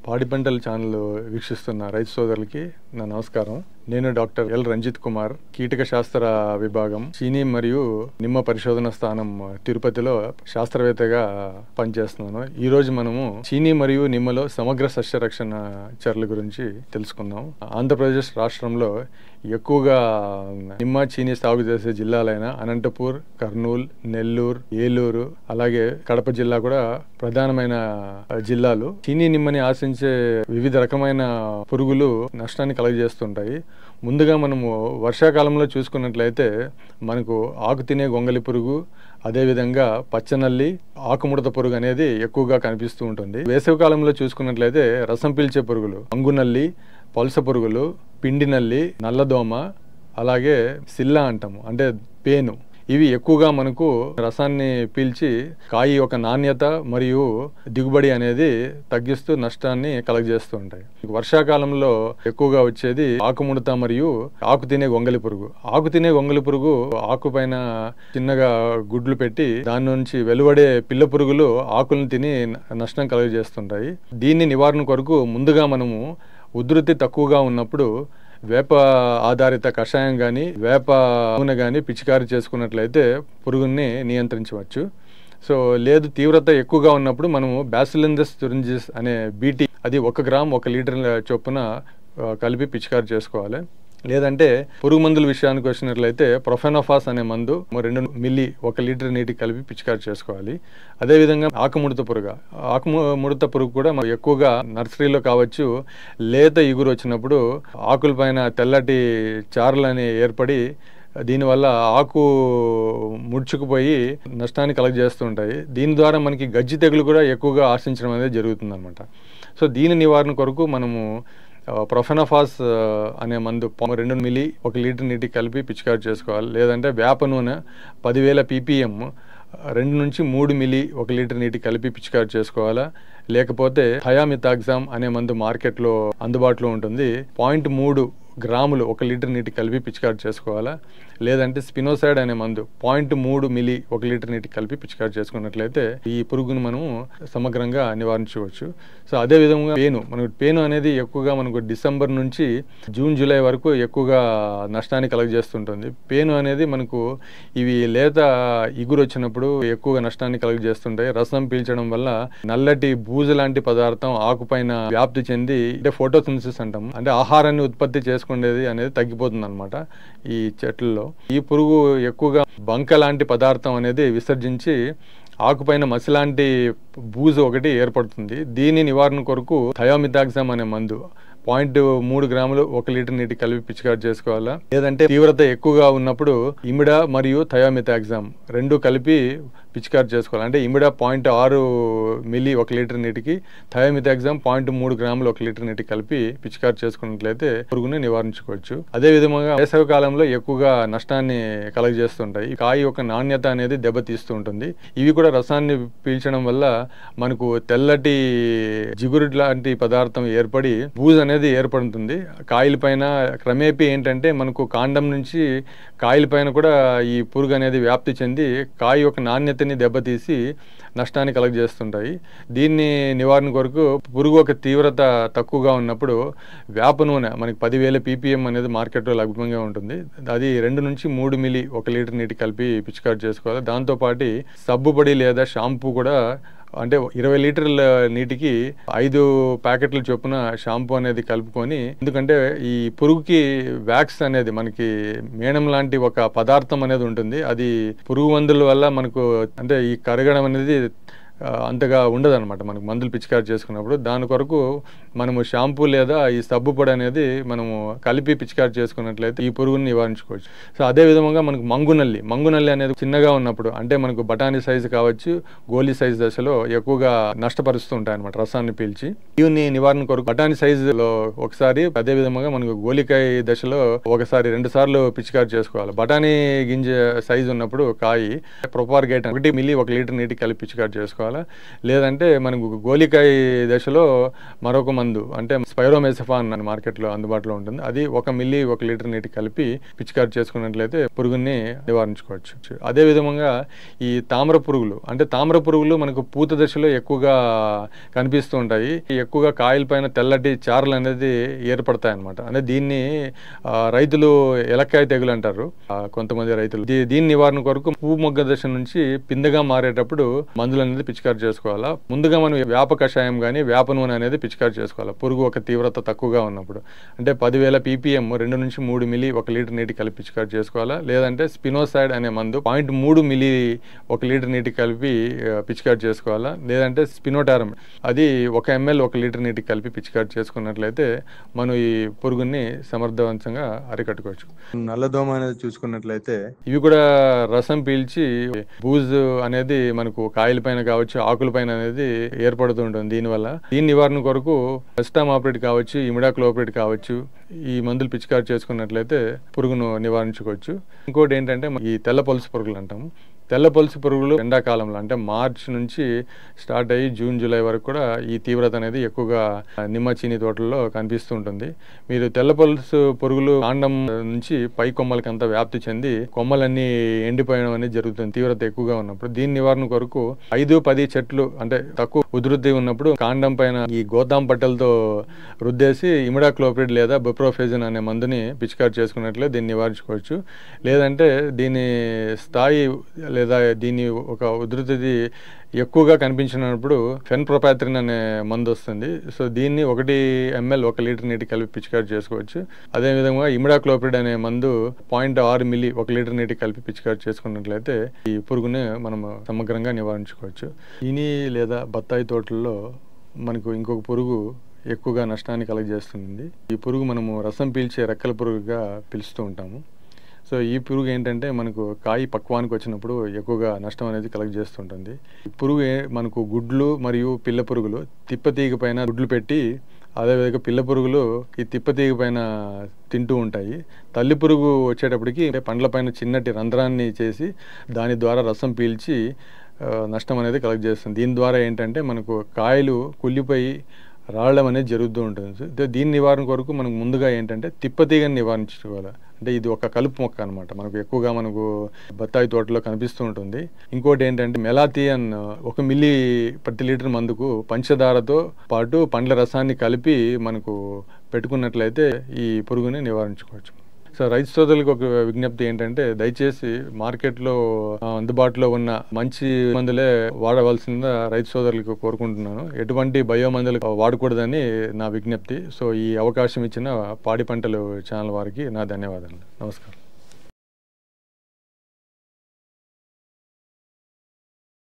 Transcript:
పాడి పంటల ఛానల్ వీక్షిస్తున్న రైతు సోదరులకి నా నమస్కారం. నేను డాక్టర్ ఎల్ రంజిత్ కుమార్, కీటక శాస్త్ర విభాగం, చీనీ మరియు నిమ్మ పరిశోధన స్థానం తిరుపతిలో శాస్త్రవేత్తగా పనిచేస్తున్నాను. ఈ రోజు మనము చీనీ మరియు నిమ్మలో సమగ్ర సస్య రక్షణ చర్యల గురించి తెలుసుకుందాం. ఆంధ్రప్రదేశ్ రాష్ట్రంలో ఎక్కువగా నిమ్మ చీనీ సాగు చేసే జిల్లాలైన అనంతపూర్, కర్నూలు, నెల్లూరు, ఏలూరు, అలాగే కడప జిల్లా కూడా ప్రధానమైన జిల్లాలు. చీనీ నిమ్మని ఆశించే వివిధ రకమైన పురుగులు నష్టాన్ని కలుగజేస్తుంటాయి. ముందుగా మనము వర్షాకాలంలో చూసుకున్నట్లయితే మనకు ఆకు తినే గొంగలి పురుగు, అదేవిధంగా పచ్చనల్లి, ఆకుముడత పురుగు అనేది ఎక్కువగా కనిపిస్తూ ఉంటుంది. వేసవికాలంలో చూసుకున్నట్లయితే రసం పీల్చే పురుగులు, అంగునల్లి, పలుస పురుగులు, పిండి నల్లి, నల్లదోమ, అలాగే సిల్లా అంటాము అంటే పేను, ఇవి ఎక్కువగా మనకు రసాన్ని పీల్చి కాయి యొక్క నాణ్యత మరియు దిగుబడి అనేది తగ్గిస్తూ నష్టాన్ని కలుగజేస్తూ ఉంటాయి. వర్షాకాలంలో ఎక్కువగా వచ్చేది ఆకుముడత మరియు ఆకు తినే గొంగలి పురుగు. ఆకు తినే గొంగలి పురుగు ఆకు పైన చిన్నగా గుడ్లు పెట్టి దాని నుంచి వెలువడే పిల్ల పురుగులు ఆకులను తిని నష్టం కలుగజేస్తుంటాయి. దీన్ని నివారణ కొరకు ముందుగా మనము ఉధృతి తక్కువగా ఉన్నప్పుడు వేప ఆధారిత కషాయం కానీ వేప నూనె కానీ పిచికారీ చేసుకున్నట్లయితే పురుగుని నియంత్రించవచ్చు. లేదు తీవ్రత ఎక్కువగా ఉన్నప్పుడు మనము బ్యాసిలిందస్ తురింజిస్ అనే బీటీ అది 1 గ్రామ్ 1 లీటర్ చొప్పున కలిపి పిచికారీ చేసుకోవాలి. లేదంటే పురుగు మందుల విషయానికి వచ్చినట్లయితే ప్రొఫెనోఫాస్ అనే మందు 2 మిల్లీ 1 లీటర్ నీటికి కలిపి పిచికారీ చేసుకోవాలి. అదేవిధంగా ఆకుముడత పురుగు కూడా ఎక్కువగా నర్సరీలో కావచ్చు, లేత ఇగురు వచ్చినప్పుడు ఆకుల పైన తెల్లటి చారలని ఏర్పడి దీనివల్ల ఆకు ముడుచుకుపోయి నష్టాన్ని కలుగజేస్తుంటాయి. దీని ద్వారా మనకి గజ్జి తెగులు కూడా ఎక్కువగా ఆశించడం అనేది జరుగుతుంది అనమాట. దీని నివారణ కొరకు మనము ప్రొఫెనోఫాస్ అనే మందు 2 మిల్లీ 1 లీటర్ నీటికి కలిపి పిచికారీ చేసుకోవాలి. లేదంటే వేప నూనె 10,000 ppm 2 నుంచి 3 మిల్లీ 1 లీటర్ నీటికి కలిపి పిచికారీ చేసుకోవాలా. లేకపోతే థయామిథాగ్జామ్ అనే మందు మార్కెట్లో అందుబాటులో ఉంటుంది. 0.3 గ్రాములు 1 లీటర్ నీటికి కలిపి పిచికారీ చేసుకోవాలా. లేదంటే స్పినోసైడ్ అనే మందు 0.3 మిల్లీ 1 లీటర్ నీటికి కలిపి పిచికారీ చేసుకున్నట్లయితే ఈ పురుగును మనము సమగ్రంగా నివారించవచ్చు. అదే విధంగా పేను అనేది ఎక్కువగా మనకు డిసెంబర్ నుంచి జూన్ జూలై వరకు ఎక్కువగా నష్టాన్ని కలుగజేస్తుంటుంది. పేను అనేది మనకు ఇవి లేత ఇగురు వచ్చినప్పుడు ఎక్కువగా నష్టాన్ని కలుగజేస్తుంటాయి. రసం పీల్చడం వల్ల నల్లటి బూజు లాంటి పదార్థం ఆకుపైన వ్యాప్తి చెంది అంటే ఫోటోసింథసిస్ అంటాము, అంటే ఆహారాన్ని ఉత్పత్తి చేసుకునేది అనేది తగ్గిపోతుంది అనమాట ఈ చెట్లలో. ఈ పురుగు ఎక్కువగా బంక లాంటి పదార్థం అనేది విసర్జించి ఆకుపైన మసిలాంటి బూజు ఒకటి ఏర్పడుతుంది. దీని నివారణ కొరకు థయామిథాగ్జామ్ అనే మందు 0.3 గ్రాములు 1 లీటర్ నీటికి కలిపి పిచికారీ చేసుకోవాలా. లేదంటే తీవ్రత ఎక్కువగా ఉన్నప్పుడు ఇమిడా మరియు థయామిథాగ్జామ్ 2 కలిపి పిచికారీ చేసుకోవాలి. అంటే ఇమిడా 0.6 మిల్లీ 1 లీటర్ నీటికి, థయామిథాగ్జామ్ 0.3 గ్రాములు 1 లీటర్ నీటికి కలిపి పిచికారీ చేసుకున్నట్లయితే పురుగుని నివారించుకోవచ్చు. అదే విధంగా వేసవి కాలంలో ఎక్కువగా నష్టాన్ని కలుగజేస్తుంటాయి. కాయ యొక్క నాణ్యత అనేది దెబ్బతీస్తూ ఉంటుంది. ఇవి కూడా రసాన్ని పీల్చడం వల్ల మనకు తెల్లటి జిగురు లాంటి పదార్థం ఏర్పడి బూజు అనేది ఏర్పడుతుంది. కాయల పైన క్రమేపీ ఏంటంటే మనకు కాండం నుంచి కాయల పైన కూడా ఈ పురుగు అనేది వ్యాప్తి చెంది కాయ యొక్క నాణ్యతని దెబ్బతీసి నష్టాన్ని కలుగజేస్తుంటాయి. దీన్ని నివారణ కొరకు పురుగు ఒక తీవ్రత తక్కువగా ఉన్నప్పుడు వేప నూనె మనకి 10,000 ppm అనేది మార్కెట్లో లభ్యంగా ఉంటుంది. అది 2 నుంచి 3 మిల్లీ 1 లీటర్ నీటికి కలిపి పిచికారీ చేసుకోవాలి. దాంతోపాటు సబ్బు పొడి లేదా షాంపూ కూడా అంటే 20 లీటర్ల నీటికి 5 ప్యాకెట్ల చొప్పున షాంపూ అనేది కలుపుకొని, ఎందుకంటే ఈ పురుగుకి వ్యాక్స్ అనేది మనకి మేణం లాంటి ఒక పదార్థం అనేది ఉంటుంది. అది పురుగు మందుల వల్ల మనకు అంటే ఈ కరగడం అనేది అంతగా ఉండదన్నమాట మనకు మందులు పిచికారీ చేసుకున్నప్పుడు. దాని కొరకు మనము షాంపూ లేదా ఈ సబ్బు పొడి అనేది మనము కలిపి పిచికారీ చేసుకున్నట్లయితే ఈ పురుగుని నివారించుకోవచ్చు. అదే విధంగా మనకు మంగునల్లి అనేది చిన్నగా ఉన్నప్పుడు అంటే మనకు బఠానీ సైజు కావచ్చు, గోలీ సైజు దశలో ఎక్కువగా నష్టపరుస్తూ ఉంటాయి అనమాట రసాన్ని పీల్చి. దీన్ని నివారణ కొరకు బఠానీ సైజులో ఒకసారి, అదే విధంగా మనకు గోలికాయ దశలో ఒకసారి 2 సార్లు పిచికారీ చేసుకోవాలి. బఠానీ గింజ సైజు ఉన్నప్పుడు కాయి ప్రొపార్గేట్ 1 మిల్లీ 1 లీటర్ నీటికి కలిపి పిచికారీ చేసుకోవాలి. చేసుకోవాలా, లేదంటే మనకు గోలికాయ దశలో మరొక మందు అంటే స్పైరోమెసఫాన్ అని మార్కెట్లో అందుబాటులో ఉంటుంది. అది 1 మిల్లీ 1 లీటర్ నీటి కలిపి పిచికారి చేసుకున్నట్లయితే పురుగుని నివారించుకోవచ్చు. అదే విధంగా ఈ తామర పురుగులు అంటే తామర పురుగులు మనకు పూత దశలో ఎక్కువగా కనిపిస్తూ ఉంటాయి. ఎక్కువగా కాయల పైన తెల్లటి చారలు అనేది ఏర్పడతాయి అన్నమాట. అంటే దీన్ని రైతులు ఎలక్కాయ తెగులు అంటారు కొంతమంది రైతులు. దీని నివారణ కొరకు పువ్వు మొగ్గ దశ నుంచి పిందగా మారేటప్పుడు మందులు అనేది పిచికారి చేసుకోవాలా. ముందుగా మనం వేప కషాయం కానీ వేప నూనె అనేది పిచికారి చేసుకోవాలి. పురుగు ఒక తీవ్రత తక్కువగా ఉన్నప్పుడు అంటే 10,000 ppm 2 నుంచి 3 మిల్లీ 1 లీటర్ నీటి కలిపి పిచికారి చేసుకోవాలా. లేదంటే స్పినోసైడ్ అనే మందు 0.3 మిల్లీ 1 లీటర్ నీటి కలిపి పిచికారి చేసుకోవాలా. లేదంటే స్పినోటారం అది 1 ml 1 లీటర్ నీటి కలిపి పిచికారి చేసుకున్నట్లయితే మనం ఈ పురుగుని సమర్థవంతంగా అరికట్టుకోవచ్చు. నల్లదోమ అనేది చూసుకున్నట్లయితే ఇవి కూడా రసం పీల్చి బూజు అనేది మనకు కాయల పైన కావచ్చు, ఆకుల పైన అనేది ఏర్పడుతూ ఉంటుంది. దీని నివారణ కొరకు ఎస్టామాప్రిడ్ కావచ్చు, ఇమిడాక్లోప్రిడ్ కావచ్చు, ఈ మందులు పిచికారి చేసుకున్నట్లయితే పురుగును నివారించుకోవచ్చు. ఇంకోటి ఏంటంటే ఈ తెల్ల పలుసు పురుగులు అంటాము. తెల్ల పలుసు పురుగులు ఎండాకాలంలో అంటే మార్చి నుంచి స్టార్ట్ అయ్యి జూన్ జూలై వరకు కూడా ఈ తీవ్రత అనేది ఎక్కువగా నిమ్మ చీని తోటల్లో కనిపిస్తూ ఉంటుంది. మీరు తెల్ల పలుసు పురుగులు కాండం నుంచి పై కొమ్మలకంతా వ్యాప్తి చెంది కొమ్మలన్నీ ఎండిపోయడం అనేది జరుగుతుంది తీవ్రత ఎక్కువగా ఉన్నప్పుడు. దీని నివారణ కొరకు 5-10 చెట్లు అంటే తక్కువ ఉధృతి ఉన్నప్పుడు కాండం పైన ఈ గోదాం పట్టెలతో రుద్దేసి ఇమిడాక్లోప్రిడ్ లేదా బుప్రోఫెజిన్ అనే మందుని పిచికారి చేసుకున్నట్లే దీన్ని నివారించుకోవచ్చు. లేదంటే దీని స్థాయి లేదా దీని ఒక ఉధృతి ఎక్కువగా కనిపించినప్పుడు ఫెన్ప్రోపాథ్రిన్ అనే మందు వస్తుంది. సో దీన్ని 1 ml 1 లీటర్ నీటి కలిపి పిచికారి చేసుకోవచ్చు. అదేవిధంగా ఇమిడాక్లోప్రిడ్ అనే మందు 0.6 మిల్లీ 1 లీటర్ నీటి కలిపి పిచికారి చేసుకున్నట్లయితే ఈ పురుగుని మనం సమగ్రంగా నివారించుకోవచ్చు. చీనీ లేదా బత్తాయి తోటల్లో మనకు ఇంకొక పురుగు ఎక్కువగా నష్టాన్ని కలుగజేస్తుంది. ఈ పురుగు మనము రసం పీల్చే రెక్కల పురుగుగా పిలుస్తూ ఉంటాము. సో ఈ పురుగు ఏంటంటే మనకు కాయ పక్వానికి వచ్చినప్పుడు ఎక్కువగా నష్టం అనేది కలుగజేస్తుంటుంది. ఈ పురుగు మనకు గుడ్లు మరియు పిల్ల పురుగులు తిప్పతీగ పైన గుడ్లు పెట్టి అదేవిధంగా పిల్ల పురుగులు ఈ తిప్పతీగ పైన తింటూ ఉంటాయి. తల్లి పురుగు వచ్చేటప్పటికి పండ్ల పైన చిన్నటి రంధ్రాన్ని చేసి దాని ద్వారా రసం పీల్చి నష్టం అనేది కలుగజేస్తుంది. దీని ద్వారా ఏంటంటే మనకు కాయలు కుళ్ళిపోయి రావడం అనేది జరుగుతూ ఉంటుంది. దీని నివారణ కొరకు మనకు ముందుగా ఏంటంటే తిప్పతీగని నివారించుకోవాలి. అంటే ఇది ఒక కలుపు మొక్క అనమాట. మనకు ఎక్కువగా మనకు బత్తాయి తోటలో కనిపిస్తూ ఉంటుంది. ఇంకోటి ఏంటంటే మెలాథియన్ 1 మిల్లీ ప్రతి లీటర్ మందుకు పంచదారతో పాటు పండ్ల రసాన్ని కలిపి మనకు పెట్టుకున్నట్లయితే ఈ పురుగుని నివారించుకోవచ్చు. సో రైతు సోదరులకు ఒక విజ్ఞప్తి ఏంటంటే దయచేసి మార్కెట్లో అందుబాటులో ఉన్న మంచి మందులే వాడవలసిందిగా రైతు సోదరులకు కోరుకుంటున్నాను. ఎటువంటి బయో మందులు వాడకూడదని నా విజ్ఞప్తి. సో ఈ అవకాశం ఇచ్చిన పాడి పంటలు ఛానల్ వారికి నా ధన్యవాదాలు. నమస్కారం.